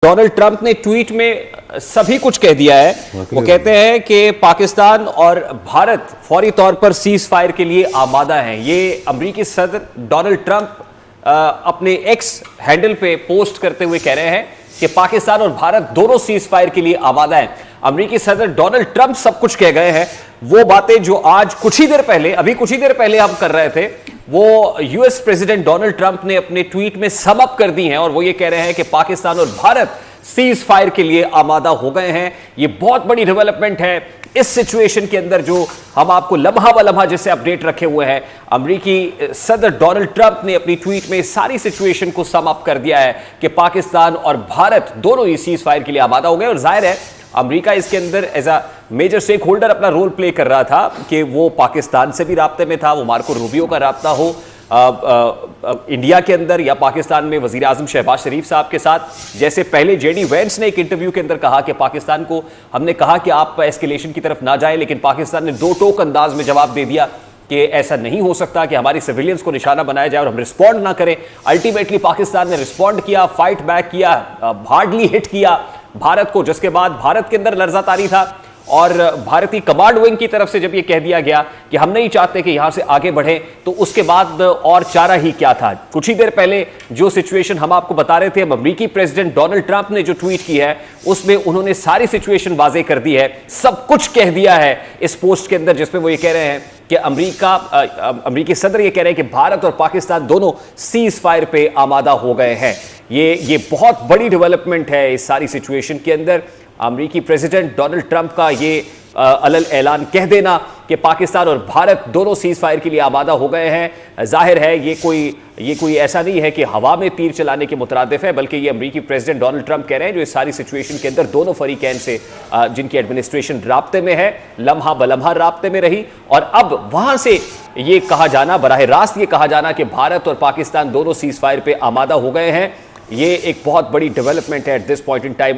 Donald Trump ने tweet में सभी कुछ कह दिया है। वो कहते हैं कि पाकिस्तान और भारत फौरी तौर पर सीज फायर के लिए आमादा हैं। ये अमेरिकी सदर डोनाल्ड ट्रंप अपने एक्स हैंडल पे पोस्ट करते हुए कह रहे हैं कि पाकिस्तान और भारत दोनों सीज फायर के लिए आमादा हैं। अमेरिकी सदर डोनाल्ड ट्रंप सब कुछ कह गए हैं। वो बातें जो आज कुछ ही देर पहले हम कर रहे थे, वो यूएस प्रेसिडेंट डोनाल्ड ट्रंप ने अपने ट्वीट में सम अप कर दी हैं और वो ये कह रहे हैं कि पाकिस्तान और भारत सीज फायर के लिए आमादा हो गए हैं। ये बहुत बड़ी डेवलपमेंट है इस सिचुएशन के अंदर, जो हम आपको लम्हा ब लम्हा जैसे अपडेट रखे हुए हैं। अमेरिकी सदर डोनाल्ड ट्रंप ने अपनी ट्वीट में सारी सिचुएशन को सम अप कर दिया है कि पाकिस्तान और भारत दोनों ही सीज फायर के लिए आमादा हो गए। और जाहिर है अमेरिका इसके अंदर as a major stakeholder अपना रोल प्ले कर रहा था कि वो पाकिस्तान से भी राब्ते में था, वो मार्को रूबियो का राब्ता हो इंडिया के अंदर या पाकिस्तान में वजीर आजम शहबाज शरीफ साहब के साथ। जैसे पहले जेडी वेंस ने एक इंटरव्यू के अंदर कहा कि पाकिस्तान को हमने कहा कि आप एस्केलेशन की तरफ ना जाएं, लेकिन पाकिस्तान ने दो टोक अंदाज में जवाब दे दिया कि ऐसा नहीं हो सकता कि हमारी सिविलियंस को निशाना बनाया जाए और हम रिस्पॉन्ड ना करें। अल्टीमेटली पाकिस्तान ने रिस्पॉन्ड किया, फाइट बैक किया, हार्डली हिट किया भारत को, जिसके बाद भारत के अंदर लर्जातारी था और भारतीय कमांड विंग की तरफ से जब यह कह दिया गया कि हम नहीं चाहते कि यहां से आगे बढ़े, तो उसके बाद और चारा ही क्या था। कुछ ही देर पहले जो सिचुएशन हम आपको बता रहे थे, अमेरिकी प्रेसिडेंट डोनाल्ड ट्रंप ने जो ट्वीट की है उसमें उन्होंने सारी सिचुएशन वाजे कर दी है, सब कुछ कह दिया है इस पोस्ट के अंदर, जिसमें वो ये कह रहे हैं कि अमेरिकी सदर ये कह रहे हैं कि भारत और पाकिस्तान दोनों सीज फायर पे आमादा हो गए हैं। ये बहुत बड़ी डेवलपमेंट है इस सारी सिचुएशन के अंदर। अमेरिकी प्रेसिडेंट डोनाल्ड ट्रंप का ये अलल ऐलान कह देना कि पाकिस्तान और भारत दोनों सीज फायर के लिए आमादा हो गए हैं, जाहिर है ये कोई ऐसा नहीं है कि हवा में तीर चलाने के मुतरादिफ है, बल्कि ये अमेरिकी प्रेसिडेंट डोनाल्ड ट्रंप कह रहे हैं जो इस सारी सिचुएशन के अंदर दोनों फरीकैन से जिनकी एडमिनिस्ट्रेशन राब्ते में है, लम्हा बलम्हा राब्ते में रही, और अब वहां से ये कहा जाना, बराह रास्त ये कहा जाना कि भारत और पाकिस्तान दोनों सीज फायर पे आमादा हो गए हैं, ये एक बहुत बड़ी डेवलपमेंट है at this point in time.